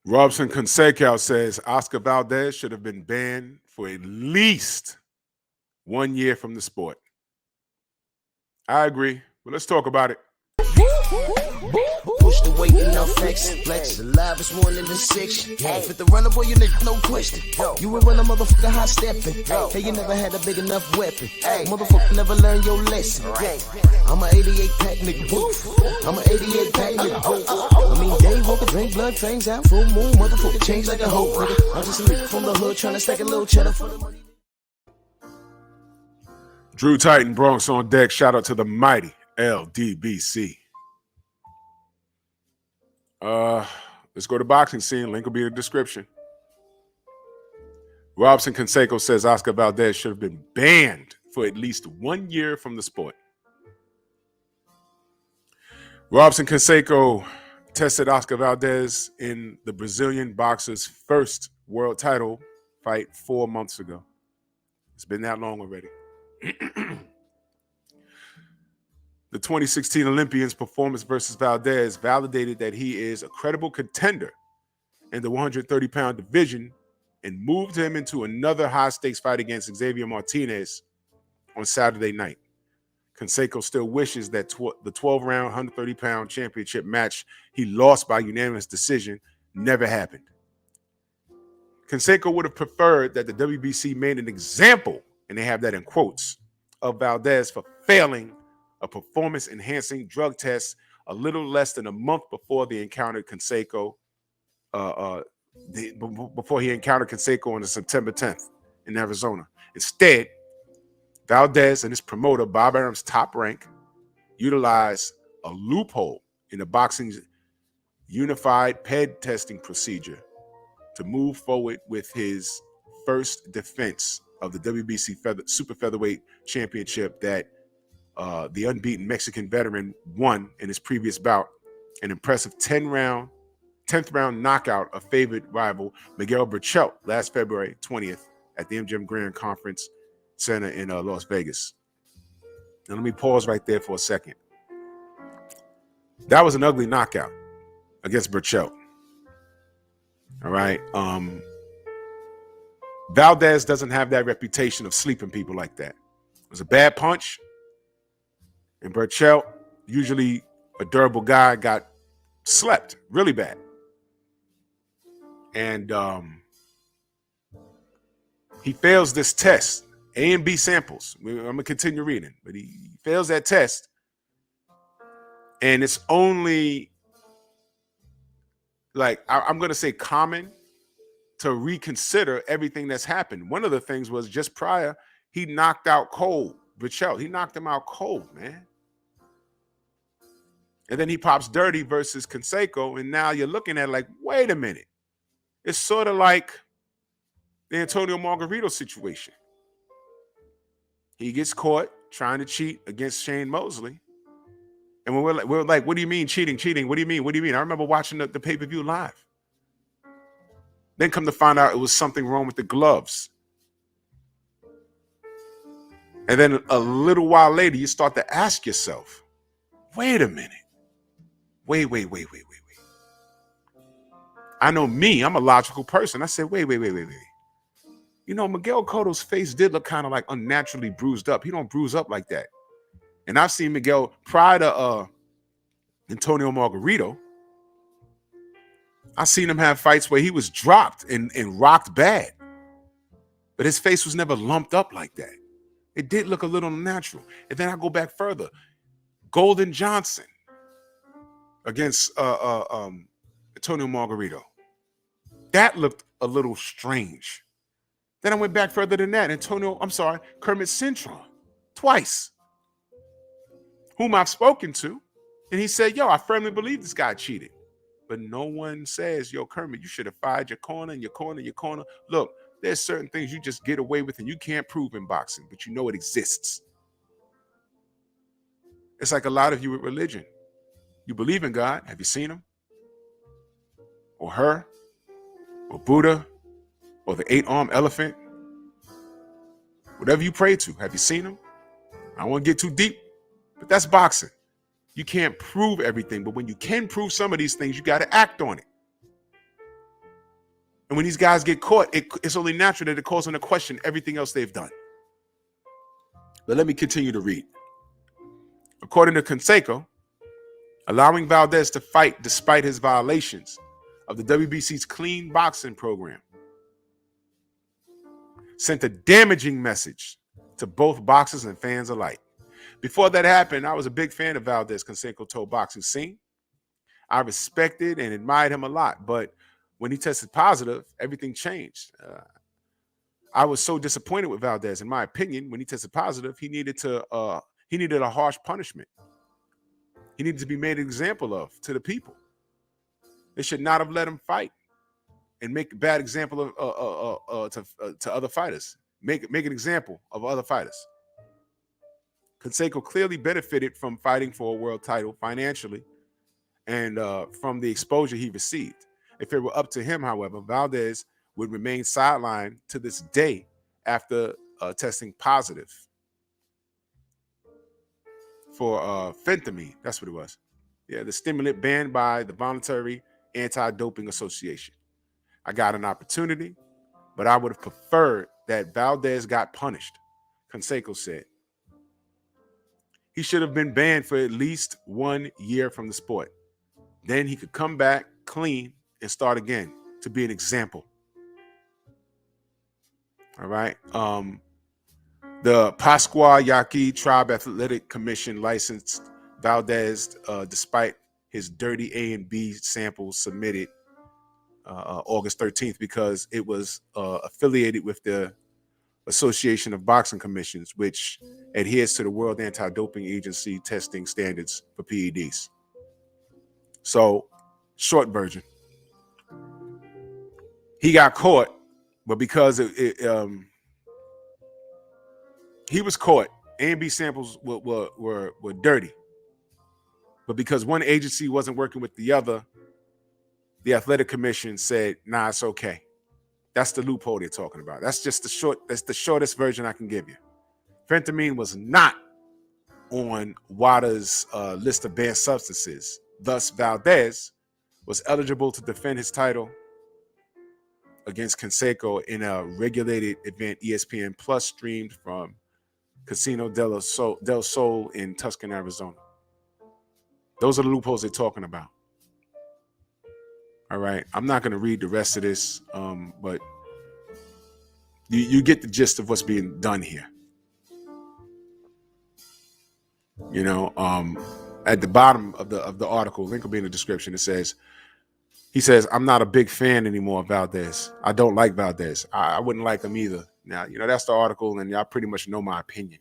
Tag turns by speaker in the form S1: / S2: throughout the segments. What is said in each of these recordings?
S1: Robson Conceicao says Oscar Valdez should have been banned for at least 1 year from the sport. I agree, but let's talk about it.
S2: Push the weight and no flex. Flex alive is one in the six. Fit the runner, boy, you nigga, no question. You will run a motherfucker high stepping. Hey, you never had a big enough weapon. Motherfucker never learned your lesson. I'm a 88 pack nigga. I'm a 88 pack nigga. I mean, day walker, drink blood, fangs out, full moon, motherfucker change like a hoe, nigga. I'm just a nigga from the hood trying to stack a little cheddar for the money.
S1: Drew Titan, Bronx on deck. Shout out to the mighty LDBC. Let's go to boxing scene. Link will be in the description. Robson Conceicao says Oscar Valdez should have been banned for at least 1 year from the sport. Robson Conceicao tested Oscar Valdez in the Brazilian boxer's first world title fight 4 months ago. It's been that long already. The 2016 Olympian's performance versus Valdez validated that he is a credible contender in the 130-pound division and moved him into another high-stakes fight against Xavier Martinez on Saturday night. Conceicao still wishes that the 12-round, 130-pound championship match he lost by unanimous decision never happened. Conceicao would have preferred that the WBC made an example, and they have that in quotes, of Valdez for failing a performance-enhancing drug test a little less than a month before they encountered Conceicao, before he encountered Conceicao on September 10th in Arizona. Instead, Valdez and his promoter, Bob Arum's Top Rank, utilized a loophole in the boxing's unified PED testing procedure to move forward with his first defense of the WBC Super Featherweight Championship that the unbeaten Mexican veteran won in his previous bout, an impressive 10th round knockout of favorite rival Miguel Berchelt last February 20th at the MGM Grand Conference Center in Las Vegas. Now let me pause right there for a second. That was an ugly knockout against Berchelt. All right. Valdez doesn't have that reputation of sleeping people like that. It was a bad punch. And Berchelt, usually a durable guy, got slept really bad. And he fails this test, A and B samples. I'm going to continue reading, but he fails that test. And it's only, like, I'm going to say common to reconsider everything that's happened. One of the things was just prior, he knocked out cold Berchelt. He knocked him out cold, man. And then he pops dirty versus Conceicao, and now you're looking at like, wait a minute. It's sort of like the Antonio Margarito situation. He gets caught trying to cheat against Shane Mosley. And we're like, what do you mean cheating? What do you mean? I remember watching the pay-per-view live. Then come to find out it was something wrong with the gloves. And then a little while later, you start to ask yourself, wait a minute. Wait. I know me, I'm a logical person. I said, wait. You know, Miguel Cotto's face did look kind of like unnaturally bruised up. He don't bruise up like that. And I've seen Miguel prior to Antonio Margarito. I seen him have fights where he was dropped and rocked bad. But his face was never lumped up like that. It did look a little unnatural. And then I go back further. Golden Johnson against Antonio Margarito. That looked a little strange. Then I went back further than that. Kermit Cintron, twice, whom I've spoken to. And he said, yo, I firmly believe this guy cheated. But no one says, yo, Kermit, you should have fired your corner. Look, there's certain things you just get away with and you can't prove in boxing, but you know it exists. It's like a lot of you with religion. You believe in God. Have you seen him? Or her? Or Buddha? Or the 8-armed elephant? Whatever you pray to, have you seen him? I don't want to get too deep, but that's boxing. You can't prove everything, but when you can prove some of these things, you got to act on it. And when these guys get caught, it's only natural that it calls them to question everything else they've done. But let me continue to read. According to Conceicao, allowing Valdez to fight despite his violations of the WBC's clean boxing program sent a damaging message to both boxers and fans alike. Before that happened, I was a big fan of Valdez, Conceicao told Boxing Scene. I respected and admired him a lot, but when he tested positive, everything changed. I was so disappointed with Valdez. In my opinion, when he tested positive, he needed a harsh punishment. He needed to be made an example of to the people. They should not have let him fight and make a bad example of to other fighters. Make an example of other fighters. Conceicao clearly benefited from fighting for a world title financially and from the exposure he received. If it were up to him, however, Valdez would remain sidelined to this day after testing positive for phentermine. That's what it was. Yeah, the stimulant banned by the Voluntary Anti-Doping Association. I got an opportunity, but I would have preferred that Valdez got punished, Conceicao said. He should have been banned for at least 1 year from the sport. Then he could come back clean and start again to be an example. All right. The Pascua Yaqui Tribe Athletic Commission licensed Valdez despite his dirty A and B samples submitted August 13th because it was affiliated with the Association of Boxing Commissions, which adheres to the World Anti-Doping Agency testing standards for PEDs. So, short version. He got caught, but because he was caught, A and B samples were dirty. But because one agency wasn't working with the other, the athletic commission said, nah, it's okay. That's the loophole they're talking about. That's the shortest version I can give you. Phentermine was not on WADA's list of banned substances. Thus, Valdez was eligible to defend his title against Conceicao in a regulated event ESPN Plus streamed from Casino del Sol in Tucson, Arizona. Those are the loopholes they're talking about. All right. I'm not going to read the rest of this, but you get the gist of what's being done here. You know, at the bottom of the article, link will be in the description. He says, I'm not a big fan anymore of Valdez. I don't like Valdez. I wouldn't like him either. Now, you know, that's the article, and y'all pretty much know my opinion.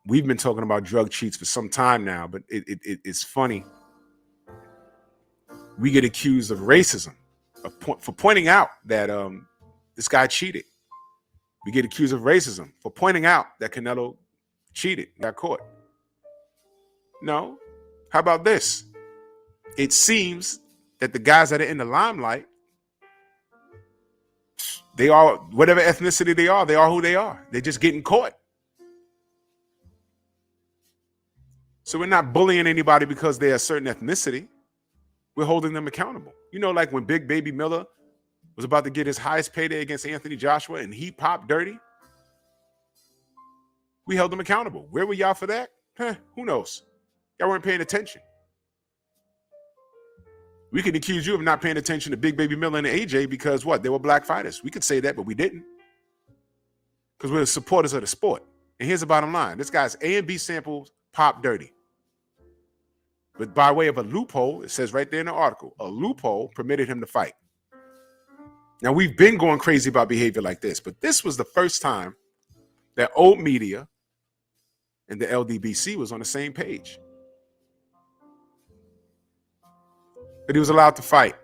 S1: We've been talking about drug cheats for some time now, but it's funny. We get accused of racism for pointing out that this guy cheated. We get accused of racism for pointing out that Canelo cheated, got caught. No. How about this? It seems that the guys that are in the limelight, they are, whatever ethnicity they are who they are. They're just getting caught. So we're not bullying anybody because they're a certain ethnicity. We're holding them accountable. You know, like when Big Baby Miller was about to get his highest payday against Anthony Joshua and he popped dirty. We held them accountable. Where were y'all for that? Who knows? Y'all weren't paying attention. We could accuse you of not paying attention to Big Baby Miller and AJ because what? They were black fighters. We could say that, but we didn't. Because we're supporters of the sport. And here's the bottom line. This guy's A and B samples pop dirty. But by way of a loophole, it says right there in the article, a loophole permitted him to fight. Now, we've been going crazy about behavior like this, but this was the first time that old media and the LDBC was on the same page. But he was allowed to fight.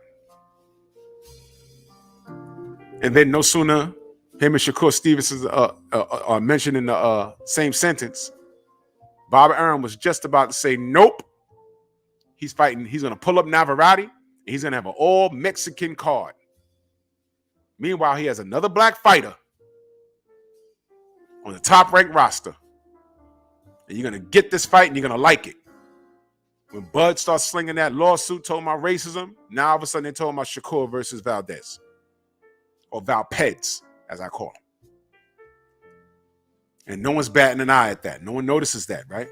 S1: And then no sooner him and Shakur Stevenson are mentioned in the same sentence, Bob Arum was just about to say, nope. He's fighting. He's going to pull up Navarrete, and he's going to have an all-Mexican card. Meanwhile, he has another black fighter on the top-ranked roster. And you're going to get this fight, and you're going to like it. When Bud starts slinging that lawsuit talking about racism, now all of a sudden they're talking about Shakur versus Valdez. Or Valpeds, as I call him. And no one's batting an eye at that. No one notices that, right?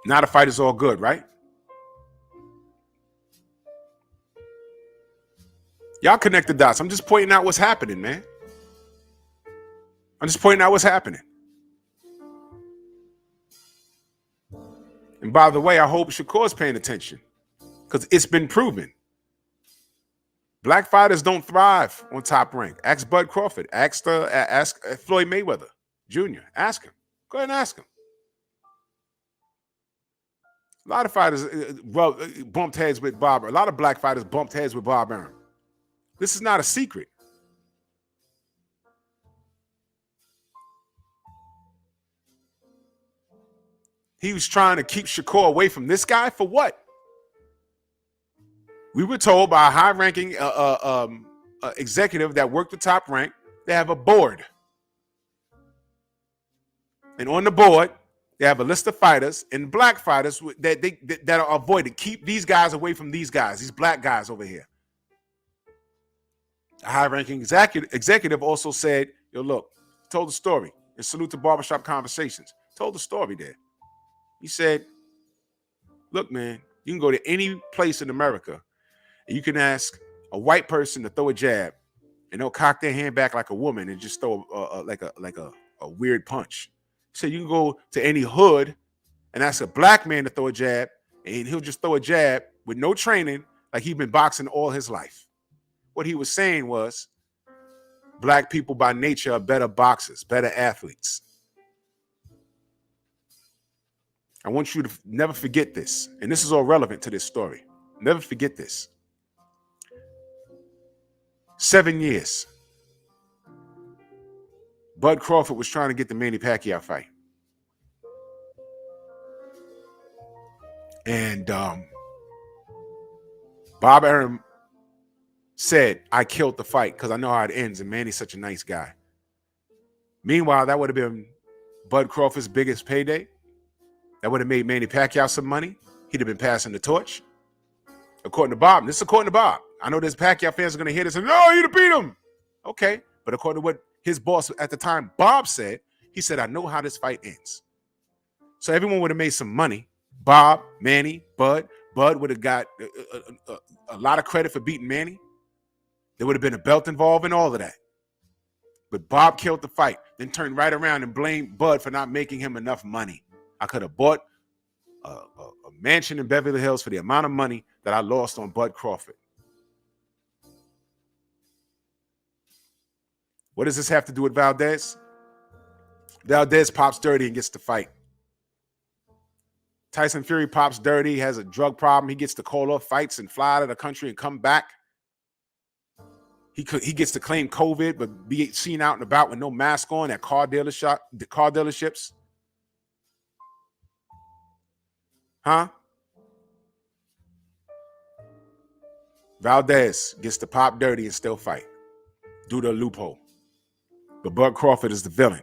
S1: Now the fight is all good, right? Y'all connect the dots. I'm just pointing out what's happening, man. I'm just pointing out what's happening. And by the way, I hope Shakur's paying attention because it's been proven. Black fighters don't thrive on Top Rank. Ask Bud Crawford. Ask Floyd Mayweather Jr. Ask him. Go ahead and ask him. A lot of fighters bumped heads with Bob. A lot of black fighters bumped heads with Bob Arum. This is not a secret. He was trying to keep Shakur away from this guy for what? We were told by a high-ranking executive that worked the Top Rank, they have a board. And on the board, they have a list of fighters and black fighters that are avoided. Keep these guys away from these guys, these black guys over here. A high-ranking executive also said, yo, look, told the story. And salute to Barbershop Conversations. Told the story there. He said, look, man, you can go to any place in America and you can ask a white person to throw a jab and they'll cock their hand back like a woman and just throw a weird punch. So you can go to any hood and ask a black man to throw a jab and he'll just throw a jab with no training like he's been boxing all his life. What he was saying was black people by nature are better boxers, better athletes. I want you to never forget this. And this is all relevant to this story. Never forget this. 7 years. Bud Crawford was trying to get the Manny Pacquiao fight. And Bob Arum said, I killed the fight because I know how it ends. And Manny's such a nice guy. Meanwhile, that would have been Bud Crawford's biggest payday. That would have made Manny Pacquiao some money. He'd have been passing the torch. According to Bob. This is according to Bob. I know there's Pacquiao fans are going to hear this and, no, you'd have beat him. Okay. But according to what his boss at the time, Bob, said, he said, I know how this fight ends. So everyone would have made some money. Bob, Manny, Bud. Bud would have got a lot of credit for beating Manny. There would have been a belt involved in all of that. But Bob killed the fight, then turned right around and blamed Bud for not making him enough money. I could have bought a mansion in Beverly Hills for the amount of money that I lost on Bud Crawford. What does this have to do with Valdez? Valdez pops dirty and gets the fight. Tyson Fury pops dirty, has a drug problem. He gets to call off fights and fly out of the country and come back. He gets to claim COVID, but be seen out and about with no mask on at car dealerships. Huh? Valdez gets to pop dirty and still fight due to a loophole. But Bud Crawford is the villain.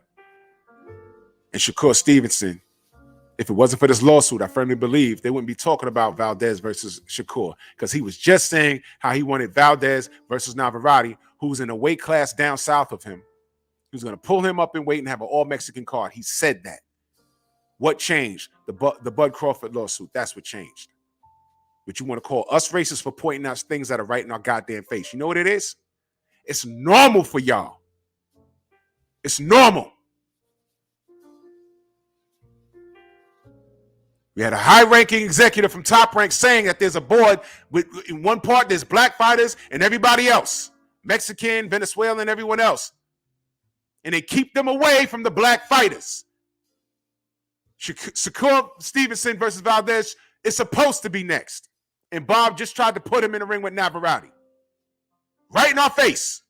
S1: And Shakur Stevenson, if it wasn't for this lawsuit, I firmly believe they wouldn't be talking about Valdez versus Shakur because he was just saying how he wanted Valdez versus Navarrete, who's in a weight class down south of him. He was going to pull him up in weight and have an all-Mexican card. He said that. What changed? The Bud Crawford lawsuit. That's what changed. But you want to call us racist for pointing out things that are right in our goddamn face. You know what it is? It's normal for y'all. It's normal. We had a high-ranking executive from Top Rank saying that there's a board with, in one part, there's black fighters and everybody else. Mexican, Venezuelan, everyone else. And they keep them away from the black fighters. Shakur Stevenson versus Valdez is supposed to be next. And Bob just tried to put him in the ring with Navarrete. Right in our face.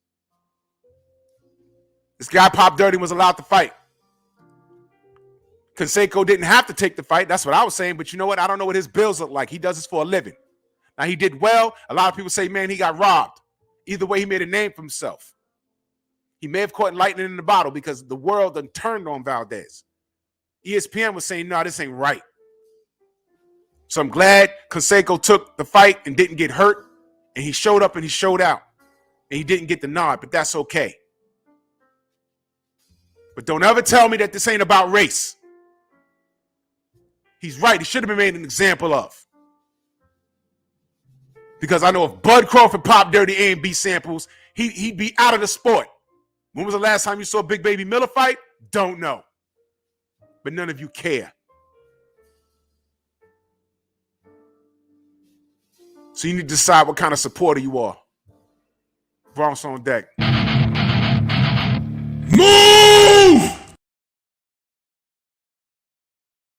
S1: This guy popped dirty and was allowed to fight. Conceicao didn't have to take the fight. That's what I was saying. But you know what? I don't know what his bills look like. He does this for a living. Now, he did well. A lot of people say, man, he got robbed. Either way, he made a name for himself. He may have caught lightning in the bottle because the world done turned on Valdez. ESPN was saying, no, this ain't right. So I'm glad Conceicao took the fight and didn't get hurt. And he showed up and he showed out. And he didn't get the nod, but that's okay. But don't ever tell me that this ain't about race. He's right. He should have been made an example of. Because I know if Bud Crawford popped dirty A&B samples, he'd be out of the sport. When was the last time you saw Big Baby Miller fight? Don't know. But none of you care. So you need to decide what kind of supporter you are. Bronx on deck. Move!